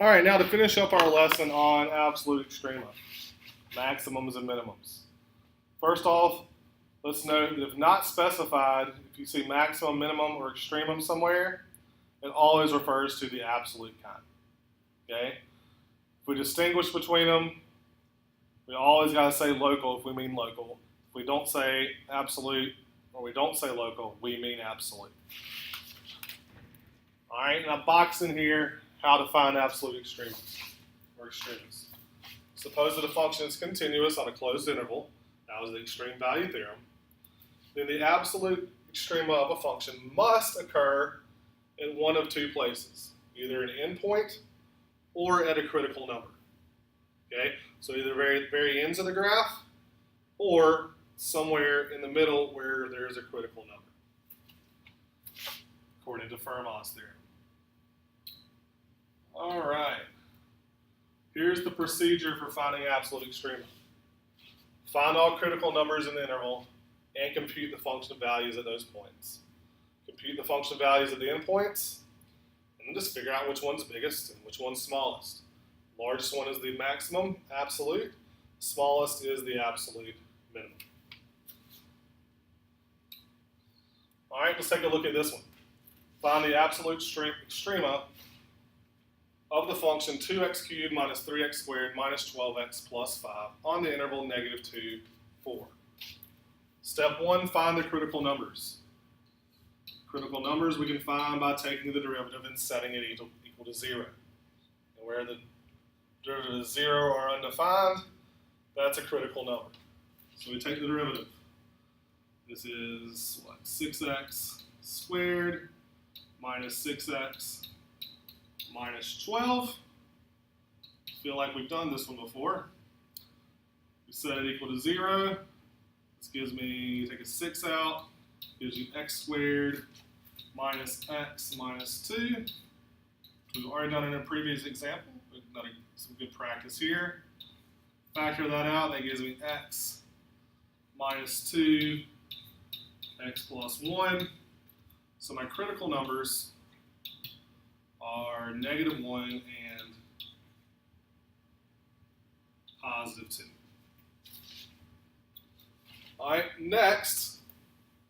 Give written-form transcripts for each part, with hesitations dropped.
All right, now to finish up our lesson on absolute extrema, maximums and minimums. First off, let's note that if not specified, if you see maximum, minimum, or extremum somewhere, it always refers to the absolute kind. Okay? If we distinguish between them, we always got to say local if we mean local. If we don't say absolute or we don't say local, we mean absolute. All right, now box in here how to find absolute extremes or extremes. Suppose that a function is continuous on a closed interval. That was the extreme value theorem. Then the absolute extrema of a function must occur in one of two places, either an endpoint or at a critical number. Okay, so either very ends of the graph or somewhere in the middle where there is a critical number, according to Fermat's theorem. All right, here's the procedure for finding absolute extrema. Find all critical numbers in the interval and compute the function values at those points. Compute the function values at the endpoints, and then just figure out which one's biggest and which one's smallest. Largest one is the maximum, absolute. Smallest is the absolute minimum. All right, let's take a look at this one. Find the absolute extrema of the function 2x cubed minus 3x squared minus 12x plus 5 on the interval -2, 4. Step 1, find the critical numbers. Critical numbers we can find by taking the derivative and setting it equal to 0. And where the derivative is 0 or undefined, that's a critical number. So we take the derivative. This is what, 6x squared minus 6x minus 12. Feel like we've done this one before. We set it equal to 0. This gives me, take a 6 out, gives you x squared minus x minus 2. We've already done it in a previous example. We've done some good practice here. Factor that out, that gives me x minus 2, x plus 1. So my critical numbers are -1 and +2. All right, next,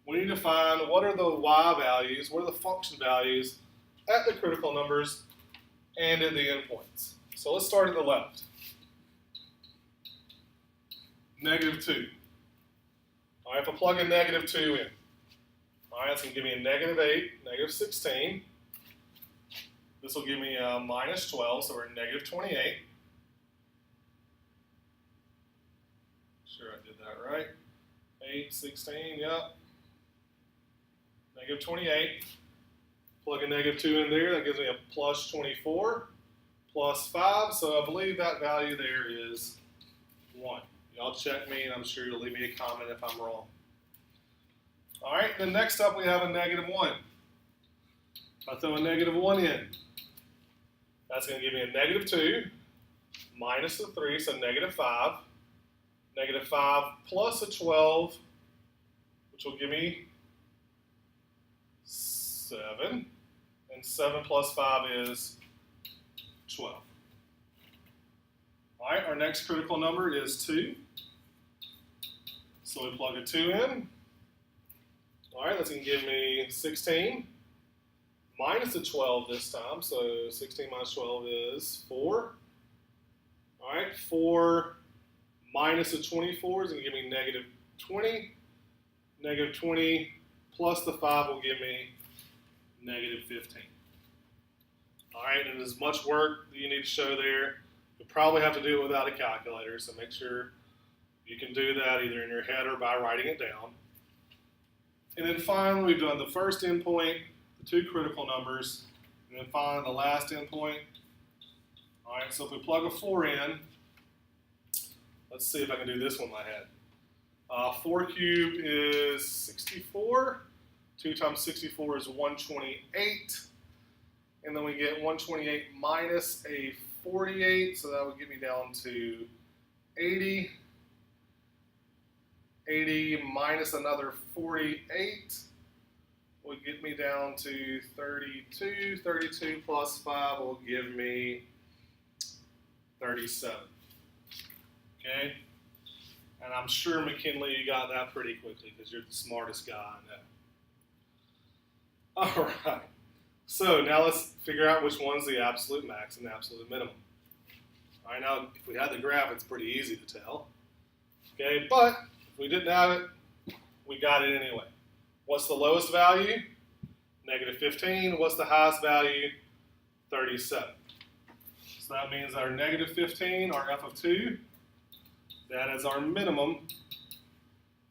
we need to find what are the y values, what are the function values at the critical numbers and in the endpoints. So let's start at the left. -2. All right, if I plug in -2 in, all right, it's going to give me a -8, -16. This will give me a -12, so we're at -28. Sure I did that right. 8, 16, yep. -28. Plug a -2 in there, that gives me a +24, +5, so I believe that value there is 1. Y'all check me, and I'm sure you'll leave me a comment if I'm wrong. All right, then next up we have a -1. If I throw a -1 in, that's going to give me a -2 minus a 3, so -5. -5 plus a 12, which will give me 7. And 7 plus 5 is 12. All right, our next critical number is 2. So we plug a 2 in. All right, that's going to give me 16 minus a 12 this time. So 16 minus 12 is 4. All right, 4 minus a 24 is going to give me -20. -20 plus the 5 will give me -15. All right, and as much work that you need to show there, you'll probably have to do it without a calculator, so make sure you can do that either in your head or by writing it down. And then finally, we've done the first endpoint, the two critical numbers, and then finally the last endpoint. All right, so if we plug a 4 in, let's see if I can do this one in my head. 4 cubed is 64. 2 times 64 is 128. And then we get 128 minus a 48, so that would get me down to 80. 80 minus another 48 would get me down to 32. 32 plus 5 will give me 37. Okay? And I'm sure, McKinley, you got that pretty quickly because you're the smartest guy I know. All right. So now let's figure out which one's the absolute max and the absolute minimum. All right, now if we had the graph, it's pretty easy to tell. Okay, but if we didn't have it, we got it anyway. What's the lowest value? Negative 15. What's the highest value? 37. So that means our negative 15, our f of 2, that is our minimum,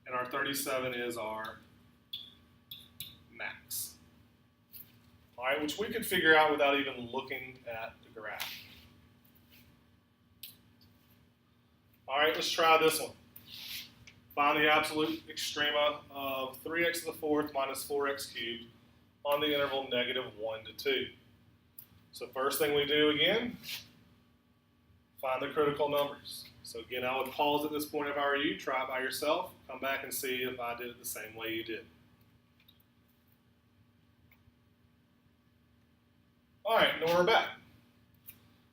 and our 37 is our max. All right, which we could figure out without even looking at the graph. All right, let's try this one. Find the absolute extrema of 3x to the fourth minus 4x cubed on the interval negative 1 to 2. So first thing we do again, find the critical numbers. So again, I would pause at this point if I were you, try it by yourself, come back and see if I did it the same way you did. All right, now we're back.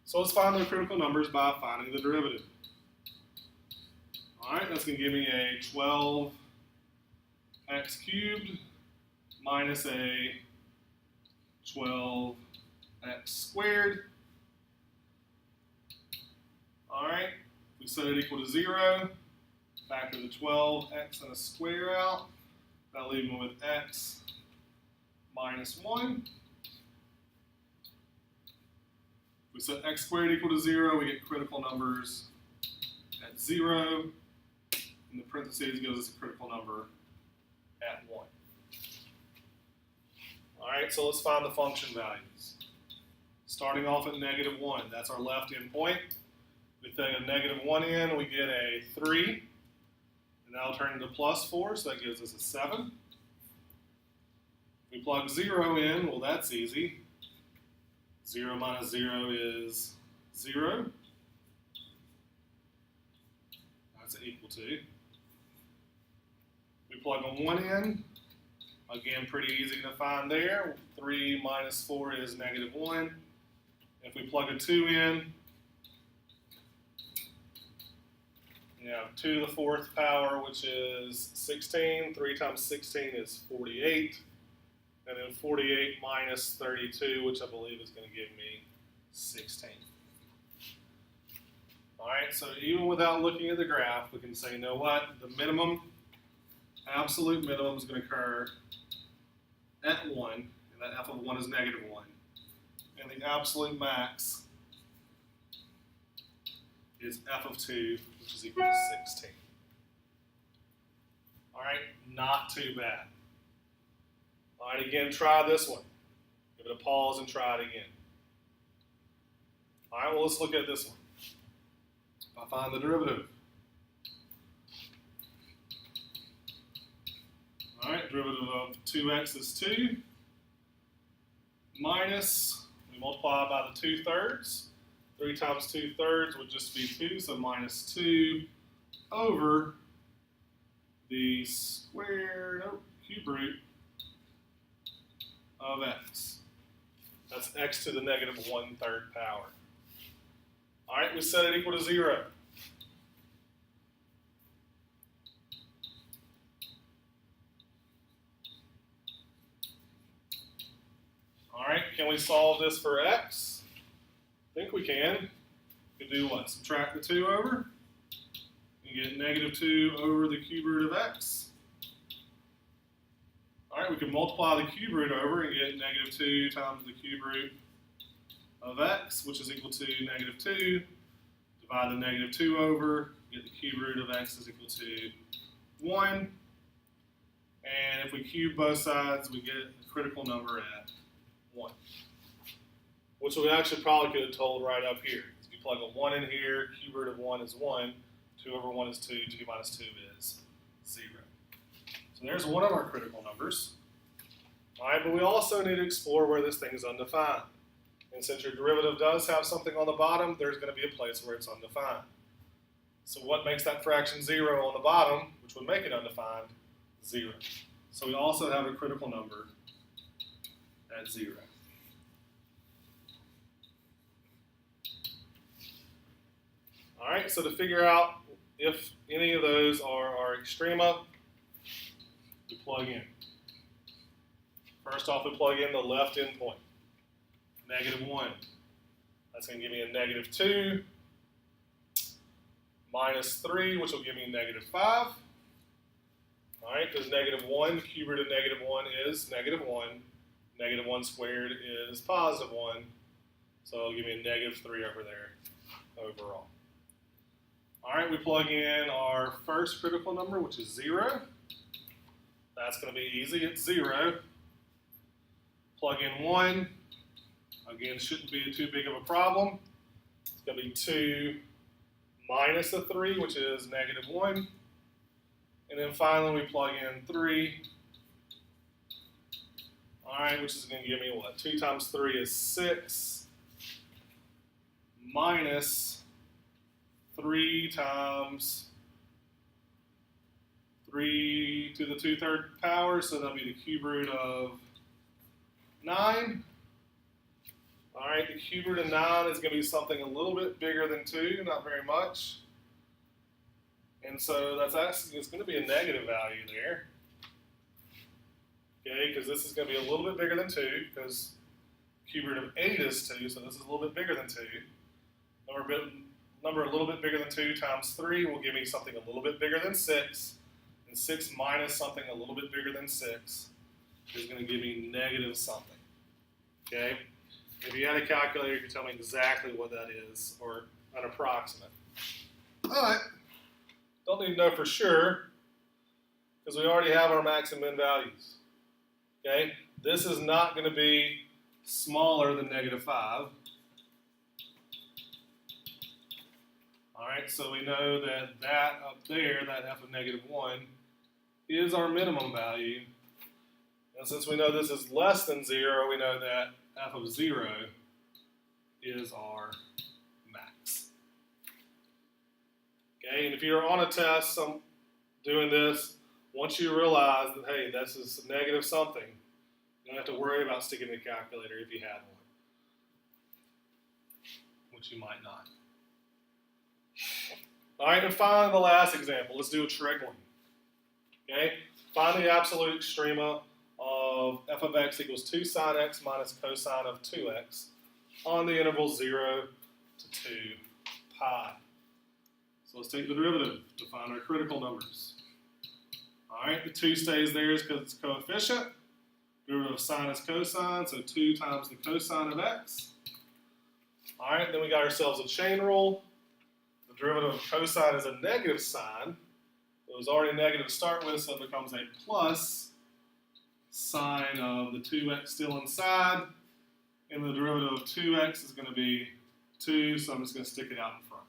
So let's find the critical numbers by finding the derivative. All right, that's going to give me a 12x cubed minus a 12x squared. All right, we set it equal to 0. Factor the 12x and a square out. That'll leave me with x minus 1. We set x squared equal to 0. We get critical numbers at 0. And the parentheses gives us a critical number at 1. All right, so let's find the function values. Starting off at negative 1, that's our left end point. We take a negative 1 in, we get a 3. And that'll turn into plus 4, so that gives us a 7. We plug 0 in, well, that's easy. 0 minus 0 is 0. That's an equal to. We plug a 1 in. Again, pretty easy to find there. 3 minus 4 is negative 1. If we plug a 2 in, you have 2 to the 4th power, which is 16. 3 times 16 is 48. And then 48 minus 32, which I believe is going to give me 16. All right, so even without looking at the graph, we can say, you know what? The minimum, absolute minimum is going to occur at 1, and that f of 1 is negative 1. And the absolute max is f of 2, which is equal to 16. All right, not too bad. All right, again, try this one. Give it a pause and try it again. All right, well, let's look at this one. If I find the derivative. All right, derivative of 2x is 2. Minus, we multiply by the 2/3. 3 times 2/3 would just be 2, so minus 2 over the cube root of x. That's x to the negative 1/3 power. All right, we set it equal to 0. All right, can we solve this for x? I think we can. We can do what? Subtract the 2 over. You get negative 2 over the cube root of x. All right, we can multiply the cube root over and get negative 2 times the cube root of x, which is equal to negative 2. Divide the negative 2 over, get the cube root of x is equal to 1. And if we cube both sides, we get a critical number at 1. Which we actually probably could have told right up here. If you plug a 1 in here, cube root of 1 is 1. 2 over 1 is 2. 2 minus 2 is 0. So there's one of our critical numbers. All right, but we also need to explore where this thing is undefined. And since your derivative does have something on the bottom, there's going to be a place where it's undefined. So what makes that fraction 0 on the bottom, which would make it undefined? 0. So we also have a critical number at 0. right, so to figure out if any of those are extrema, we plug in. First off, we plug in the left endpoint, -1. That's going to give me a -2, -3, which will give me -5. All right, because -1, the cube root of -1 is -1. -1 squared is +1. So it'll give me a -3 over there overall. All right, we plug in our first critical number, which is 0. That's going to be easy. It's 0. Plug in 1. Again, shouldn't be too big of a problem. It's going to be 2 minus a 3, which is -1. And then finally, we plug in 3. All right, which is going to give me what? 2 times 3 is 6. Minus 3 times 3 to the 2/3 power, so that'll be the cube root of 9. All right, the cube root of 9 is going to be something a little bit bigger than 2, not very much. And so that's actually, it's going to be a negative value there. Okay, because this is going to be a little bit bigger than 2, because cube root of 8 is 2, so this is a little bit bigger than 2. Number a little bit bigger than 2 times 3 will give me something a little bit bigger than 6. And 6 minus something a little bit bigger than 6 is going to give me negative something. Okay? If you had a calculator, you can tell me exactly what that is, or an approximate. All right. Don't need to know for sure, because we already have our max and min values. Okay? This is not going to be smaller than -5. All right, so we know that that up there, that f of -1, is our minimum value. And since we know this is less than 0, we know that f of 0 is our max. Okay, and if you're on a test doing this, once you realize that, hey, this is negative something, you don't have to worry about sticking the calculator if you have one, which you might not. All right, and finally the last example. Let's do a trig one. Okay, find the absolute extrema of f of x equals 2 sine x minus cosine of 2x on the interval 0 to 2 pi. So let's take the derivative to find our critical numbers. All right, the 2 stays there because it's coefficient. Derivative of sine is cosine, so 2 times the cosine of x. All right, then we got ourselves a chain rule. The derivative of cosine is a negative sign. It was already negative to start with, so it becomes a plus sine of the 2x still inside. And the derivative of 2x is going to be 2, so I'm just going to stick it out in front.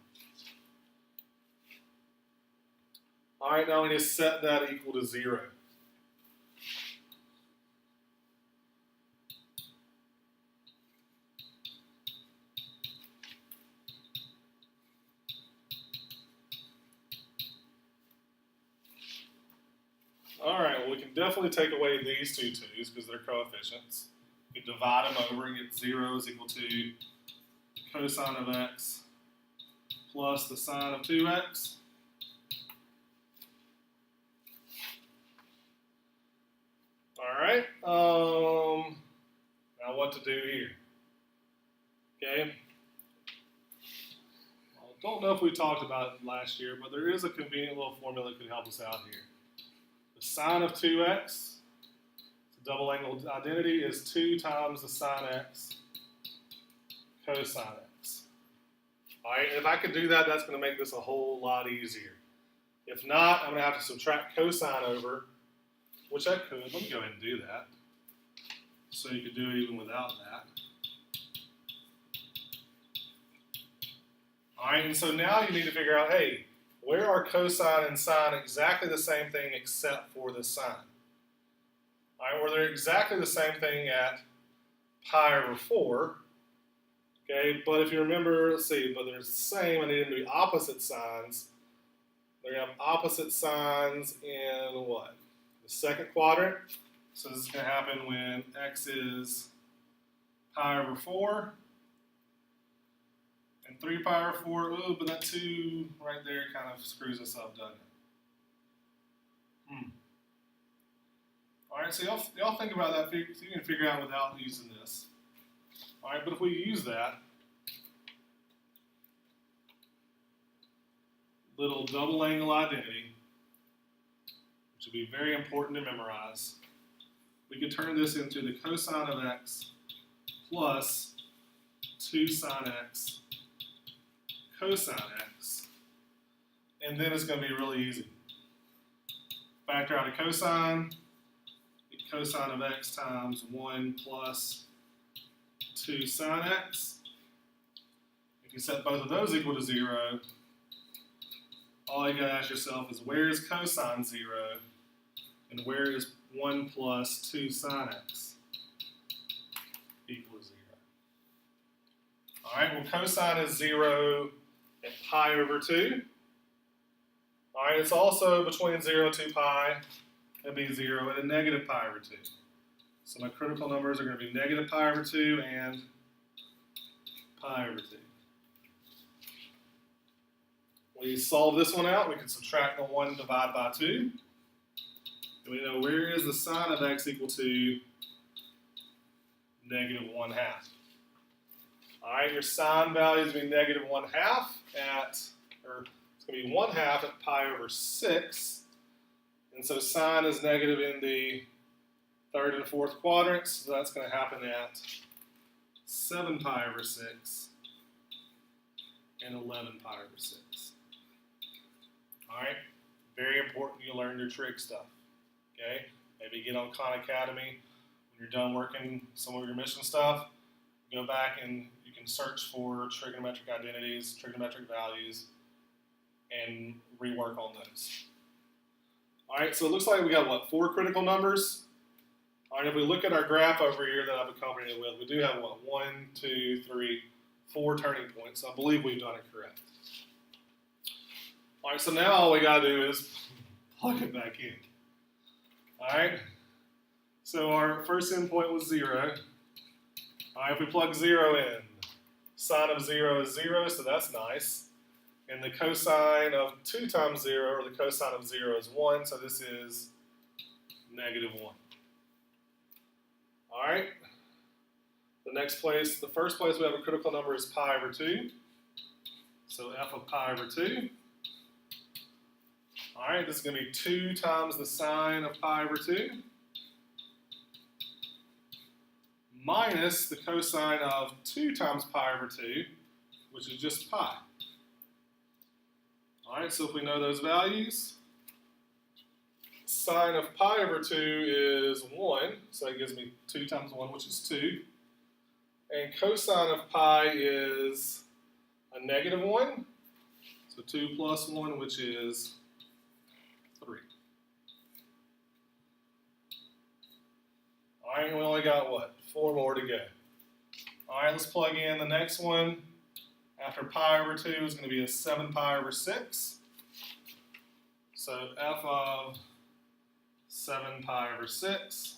All right, now we need to set that equal to 0. All right, well, we can definitely take away these two 2's because they're coefficients. We can divide them over and get 0 is equal to the cosine of x plus the sine of 2x. All right, now what to do here? Okay, I don't know if we talked about it last year, but there is a convenient little formula that could help us out here. The sine of 2x, it's a double angled identity, is 2 times the sine x cosine x. All right, if I could do that, that's going to make this a whole lot easier. If not, I'm going to have to subtract cosine over, which I could. Let me go ahead and do that. So you could do it even without that. All right, and so now you need to figure out, hey, where are cosine and sine exactly the same thing except for the sine? All right, well, they're exactly the same thing at pi over 4. Okay, but if you remember, let's see, but they're the same, I need them to be opposite signs. They're going to have opposite signs in what? The second quadrant. So this is going to happen when x is pi over 4 and And 3 pi over 4, ooh, but that 2 right there kind of screws us up, doesn't it? All right, so y'all think about that, so you can figure out without using this. All right, but if we use that little double angle identity, which would be very important to memorize, we could turn this into the cosine of x plus 2 sine x cosine x, and then it's going to be really easy. Factor out a cosine, get cosine of x times 1 plus 2 sine x. If you set both of those equal to 0, all you got to ask yourself is where is cosine 0 and where is 1 plus 2 sine x equal to 0. All right, well, cosine is 0 at pi over 2. All right, it's also between 0 and 2 pi. It'd be 0 at a negative pi over 2. So my critical numbers are going to be negative pi over 2 and pi over 2. We solve this one out. We can subtract the 1 and divide by 2. And we know where is the sine of x equal to negative 1/2. All right, your sine value is going to be negative 1/2 at, or it's going to be 1/2 at pi over 6. And so sine is negative in the third and fourth quadrants, so that's going to happen at 7 pi over 6 and 11 pi over 6. All right, very important you learn your trig stuff. Okay, maybe get on Khan Academy when you're done working some of your mission stuff. Go back and you can search for trigonometric identities, trigonometric values, and rework on those. All right, so it looks like we got, what, 4 critical numbers? All right, if we look at our graph over here that I've accompanied it with, we do have, what, 1, 2, 3, 4 turning points. I believe we've done it correct. All right, so now all we got to do is plug it back in. All right, so our first endpoint was 0. All right, if we plug 0 in, sine of 0 is 0, so that's nice. And the cosine of 2 times 0, or the cosine of 0 is 1, so this is negative 1. All right, the first place we have a critical number is pi over 2. So f of pi over 2. All right, this is going to be 2 times the sine of pi over 2 minus the cosine of 2 times pi over 2, which is just pi. All right, so if we know those values, sine of pi over 2 is 1, so that gives me 2 times 1, which is 2. And cosine of pi is a negative 1, so 2 plus 1, which is 3. All right, we only got, what, 4 more to go. All right, let's plug in the next one. After pi over 2 is going to be a 7 pi over 6. So f of 7 pi over 6.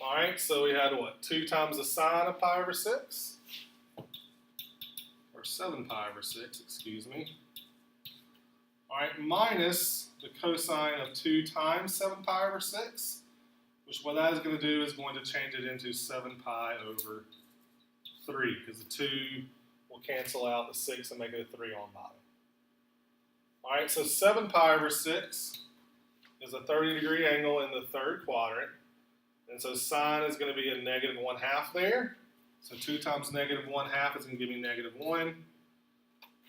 All right, so we had, what, 2 times the sine of pi over 6? Or 7 pi over 6, excuse me. All right, minus the cosine of 2 times 7 pi over 6, which what that is going to do is going to change it into 7 pi over 3, because the 2 will cancel out the 6 and make it a 3 on bottom. All right, so 7 pi over 6 is a 30-degree angle in the third quadrant, and so sine is going to be a negative 1/2 there. So 2 times negative 1/2 is going to give me negative 1.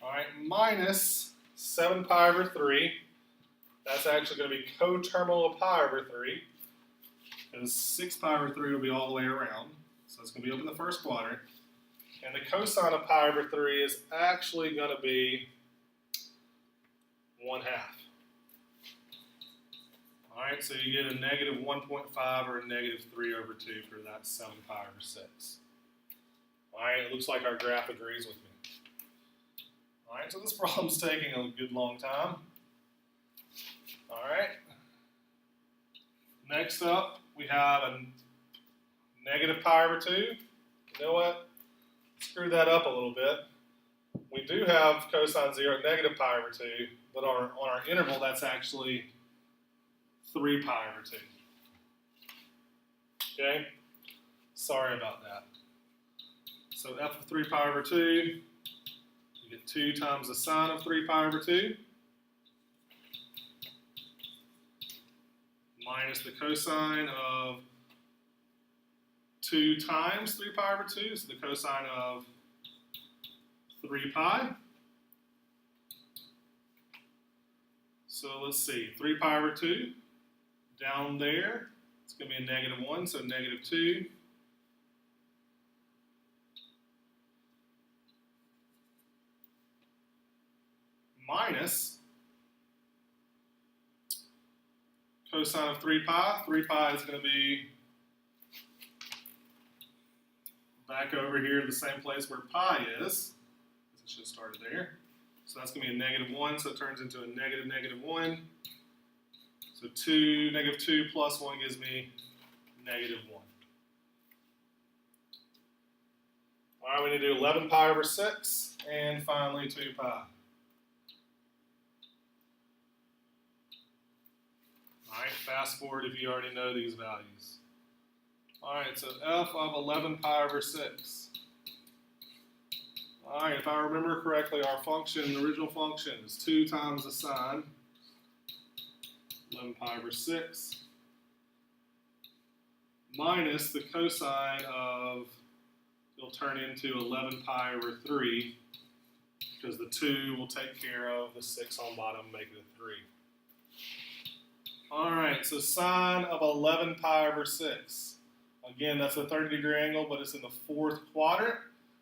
All right, minus 7 pi over 3. That's actually going to be coterminal of pi over 3, because 6 pi over 3 will be all the way around. So it's going to be up in the first quadrant. And the cosine of pi over 3 is actually going to be 1/2. All right, so you get a negative 1.5 or a negative 3 over 2 for that 7 pi over 6. All right, it looks like our graph agrees with me. All right, so this problem's taking a good long time. All right. Next up, we have a negative pi over 2 You know what? Screw that up a little bit. We do have cosine 0 at negative pi over 2, but on our interval, that's actually 3 pi over 2. Okay? Sorry about that. So f of 3 pi over 2, you get 2 times the sine of 3 pi over 2, minus the cosine of 2 times 3 pi over 2, so the cosine of 3 pi. So let's see, 3 pi over 2, down there, it's going to be a negative 1, so negative 2. Minus cosine of 3 pi. 3 pi is going to be back over here in the same place where pi is. It should have started there. So that's going to be a negative 1, so it turns into a negative 1. So negative 2 plus 1 gives me negative 1. All right, we need to do 11 pi over 6, and finally 2 pi. All right, fast forward if you already know these values. All right, so f of 11 pi over 6. All right, if I remember correctly, our function, the original function, is 2 times the sine, 11 pi over 6, minus the cosine of, it'll turn into 11 pi over 3, because the 2 will take care of the 6 on bottom, make it a 3. All right, so sine of 11 pi over 6. Again, that's a 30-degree angle, but it's in the 4th quadrant.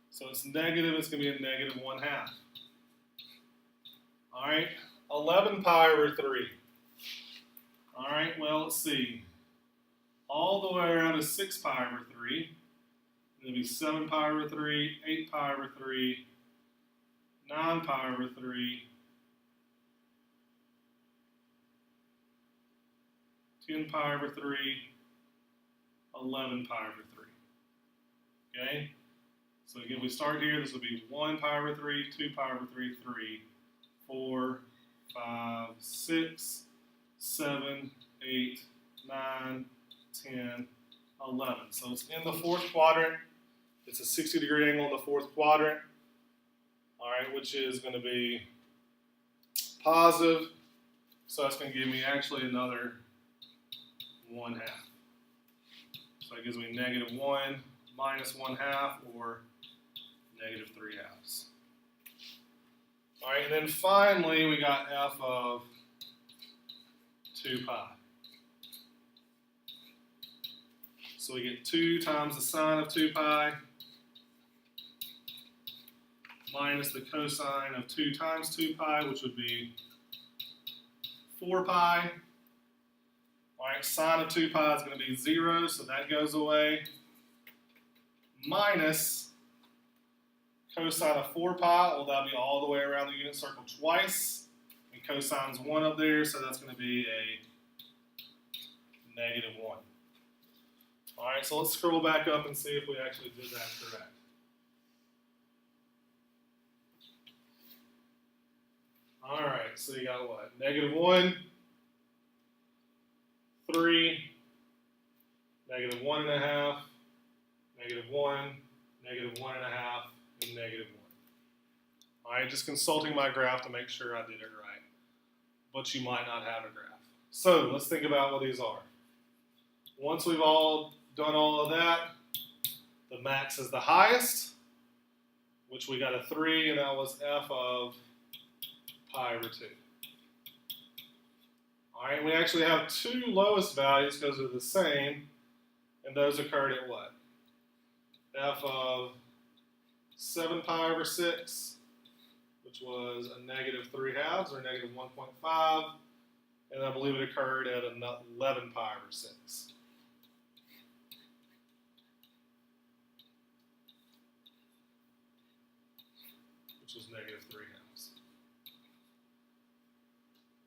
So it's negative, it's going to be a negative 1/2. All right, 11 pi over 3. All right, well, let's see. All the way around is 6 pi over 3. It'll be 7 pi over 3, 8 pi over 3, 9 pi over 3, 10 pi over 3, 11 pi over 3. Okay? So again, we start here. This will be 1 pi over 3, 2 pi over 3, 3, 4, 5, 6, 7, 8, 9, 10, 11. So it's in the 4th quadrant. It's a 60-degree angle in the 4th quadrant. All right, which is going to be positive. So that's going to give me actually another 1/2. So that gives me negative 1 minus 1/2, or negative 3/2. All right, and then finally we got f of 2 pi. So we get 2 times the sine of 2 pi minus the cosine of 2 times 2 pi, which would be 4 pi. All right, sine of 2 pi is going to be 0, so that goes away. Minus cosine of 4 pi, well, that'll be all the way around the unit circle twice. And cosine's 1 up there, so that's going to be a negative 1. All right, so let's scroll back up and see if we actually did that correct. All right, so you got what? Negative 1, 3, negative 1.5, negative 1, negative 1.5, and negative 1. All right, just consulting my graph to make sure I did it right. But you might not have a graph. So let's think about what these are. Once we've all done all of that, the max is the highest, which we got a 3, and that was f of pi over 2. All right, we actually have 2 lowest values because they're the same, and those occurred at what? F of 7 pi over 6, which was a negative 3/2, or negative 1.5, and I believe it occurred at 11 pi over 6. Which was negative 3/2.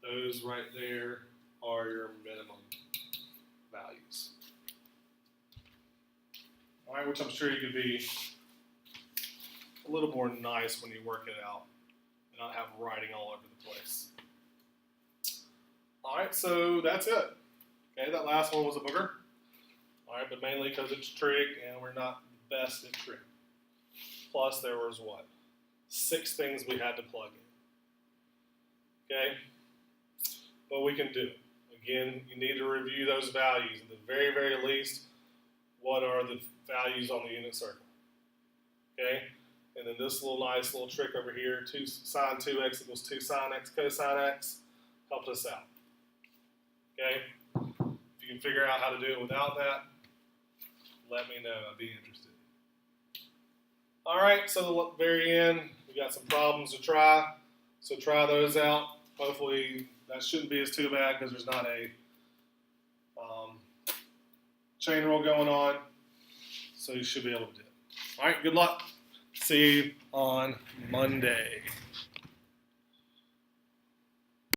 Those right there are your minimum values. All right, which I'm sure you could be a little more nice when you work it out and not have writing all over the place. All right, so that's it. Okay, that last one was a booger. All right, but mainly because it's trig and we're not the best at trig. Plus there was what? 6 things we had to plug in. Okay, but we can do it. Again, you need to review those values. At the very, very least, what are the values on the unit circle? Okay, and then this nice little trick over here, sine 2x equals 2 sine x cosine x, helped us out. Okay, if you can figure out how to do it without that, let me know. I'd be interested. All right, so at the very end, we got some problems to try. So try those out. Hopefully that shouldn't be as too bad because there's not a chain rule going on. So you should be able to do it. All right, good luck. See you on Monday.